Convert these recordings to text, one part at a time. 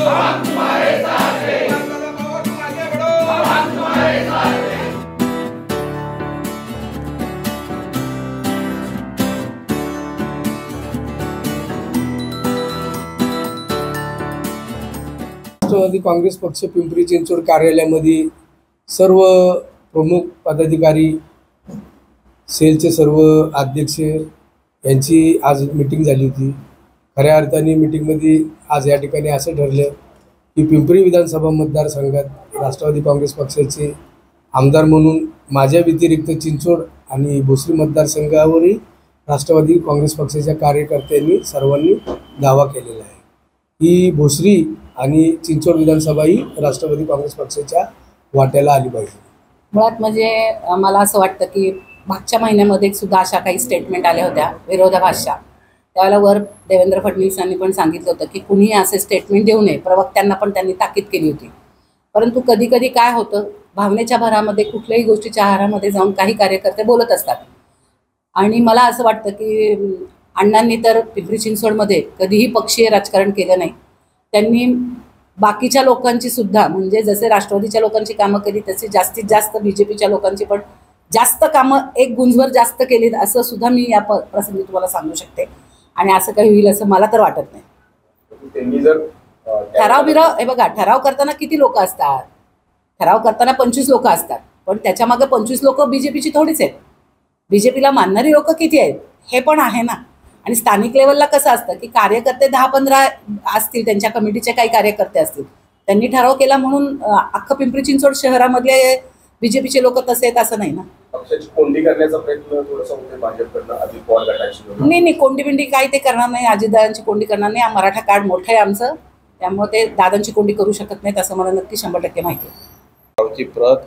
हम तुम्हारे साथ हैं, तुम आगे बढ़ो, हम तुम्हारे साथ हैं। राष्ट्रवादी काँग्रेस पक्ष पिंपरी चिंचवड कार्यालयामध्ये सर्व प्रमुख पदाधिकारी, सेलचे सर्व अध्यक्ष यांची आज मीटिंग झाली होती। खऱ्या अर्थाने मीटिंगमध्ये आज या ठिकाणी असं ठरलं की पिंपरी विधानसभा मतदारसंघात राष्ट्रवादी काँग्रेस पक्षाचे आमदार म्हणून माझ्या व्यतिरिक्त चिंचवड आणि भोसरी मतदारसंघावरही राष्ट्रवादी काँग्रेस पक्षाच्या कार्यकर्त्यांनी सर्वांनी दावा केलेला आहे की भोसरी आणि चिंचवड विधानसभा ही राष्ट्रवादी काँग्रेस पक्षाच्या वाट्याला आली पाहिजे। मुळात म्हणजे मला असं वाटतं की मागच्या महिन्यामध्ये सुद्धा अशा काही स्टेटमेंट आल्या होत्या विरोधाभासच्या। त्यावेळेला वर देवेंद्र फडणवीसांनी पण सांगितलं होतं की कुणीही असे स्टेटमेंट देऊ नये, प्रवक्त्यांना पण त्यांनी ताकीद केली होती। परंतु कधी कधी काय होतं, भावनेच्या भरामध्ये कुठल्याही गोष्टीच्या आहारामध्ये जाऊन काही कार्यकर्ते बोलत असतात। आणि मला असं वाटतं की अण्णांनी तर पिंपरी चिंचवडमध्ये कधीही पक्षीय राजकारण केलं नाही। त्यांनी बाकीच्या लोकांची सुद्धा, म्हणजे जसे राष्ट्रवादीच्या लोकांची कामं केली तसे जास्तीत जास्त बीजेपीच्या लोकांची पण जास्त कामं एक गुंजवर जास्त केली, असं सुद्धा मी या प्रसंगी तुम्हाला सांगू शकते। आणि असं काही होईल असं मला तर वाटत नाही। त्यांनी जर ठराव हे बघा, ठराव करताना किती लोक असतात? ठराव करताना 25 लोक असतात, पण त्याच्यामागे 25 लोक बीजेपीची थोडीच आहेत। बीजेपीला मानणारी लोक किती आहेत हे पण आहे ना। आणि स्थानिक लेवलला कसं असतं की कार्यकर्ते 10-15 असतील, त्यांच्या कमिटीचे काही कार्यकर्ते असतील, त्यांनी ठराव केला म्हणून अख्खं पिंपरी चिंचवड शहरामधले बीजेपीचे लोक तसे आहेत असं नाही ना। पक्षाची कोंडी करण्याचा प्रयत्न थोडासा होते भाजपकडनं, अधिक पवार गटाची। नाही, कोंडी काही ते करणार नाही, अजितदादांची कोंडी करणार नाही। मराठा कार्ड मोठं आहे आमचं, त्यामुळे ते दादांची कोंडी करू शकत नाहीत असं मला नक्की 100% माहिती आहे। प्रत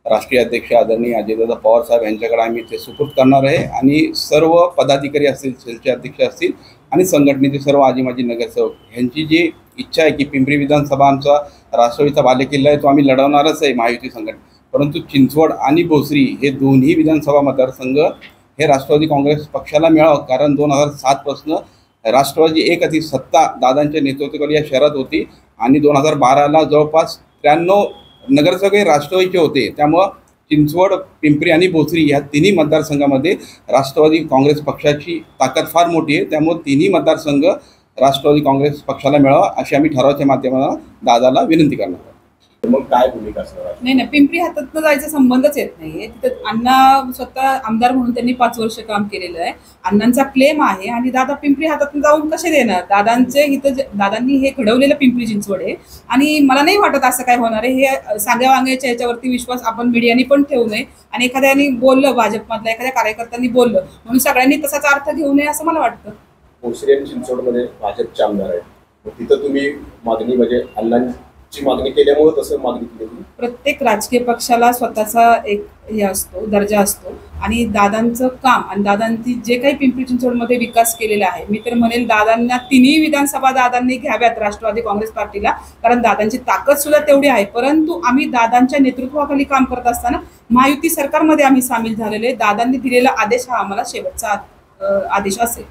राष्ट्रीय अध्यक्ष आदरणीय अजितदादा पवार साहेब यांच्याकडे आम्ही ते सुपूर्द करणार आहे। आणि सर्व पदाधिकारी असतील, सेलचे अध्यक्ष असतील आणि संघटनेचे सर्व आजी माजी नगरसेवक यांची जी इच्छा आहे की पिंपरी विधानसभा आमचा राष्ट्रवादीचा बालेकिल्ला आहे, तो आम्ही लढवणारच आहे महायुती संघटना। परंतु चिंचवड आणि भोसरी हे दोन्ही विधानसभा मतदारसंघ हे राष्ट्रवादी काँग्रेस पक्षाला मिळावं, कारण 2007 पासून राष्ट्रवादी एक अति सत्ता दादांच्या नेतृत्वाखाली या शहरात होती आणि 2012ला जवळपास 93 नगरसेवक हे राष्ट्रवादीचे होते। त्यामुळं चिंचवड, पिंपरी आणि भोसरी या तिन्ही मतदारसंघामध्ये राष्ट्रवादी काँग्रेस पक्षाची ताकद फार मोठी आहे। त्यामुळे तिन्ही मतदारसंघ राष्ट्रवादी काँग्रेस पक्षाला मिळावा अशी आम्ही ठरावाच्या माध्यमातून दादाला विनंती करणार आहोत। मग काय भूमिका असणार? नाही, पिंपरी हातातनं जायचा संबंधच येत नाहीये। तिथं अण्णा स्वतः आमदार म्हणून त्यांनी 5 वर्ष काम केलेलं आहे, अण्णांचा क्लेम आहे। आणि दादा पिंपरी हातातून जाऊन कसे देणार? दादांनी हे घडवलेलं पिंपरी चिंचवड आहे आणि मला नाही वाटत असं काय होणार आहे। हे सांग्या वांग्याच्या याच्यावरती विश्वास आपण मीडियाने पण ठेवू नये आणि एखाद्याने बोललं, भाजपमधल्या एखाद्या कार्यकर्त्यांनी बोललं म्हणून सगळ्यांनी तसाच अर्थ घेऊ नये असं मला वाटतं। भोसरी आणि चिंचवडमध्ये भाजपचे आमदार आहेत, तिथं तुम्ही मागणी म्हणजे अण्णांची मागणी केल्यामुळे तसं मागणी केली? प्रत्येक राजकीय पक्षाला स्वतःचा एक हे असतो, दर्जा असतो आणि दादांचं काम आणि दादांनी जे काही पिंपरी चिंचवडमध्ये विकास केलेला आहे, मी तर म्हणेल दादांना तिन्ही विधानसभा दादांनी घ्याव्यात राष्ट्रवादी काँग्रेस पार्टीला, कारण दादांची ताकद सुद्धा तेवढी आहे। परंतु आम्ही दादांच्या नेतृत्वाखाली काम करत असताना महायुती सरकारमध्ये आम्ही सामील झालेले, दादांनी दिलेला आदेश हा आम्हाला शेवटचा आदेश असेल।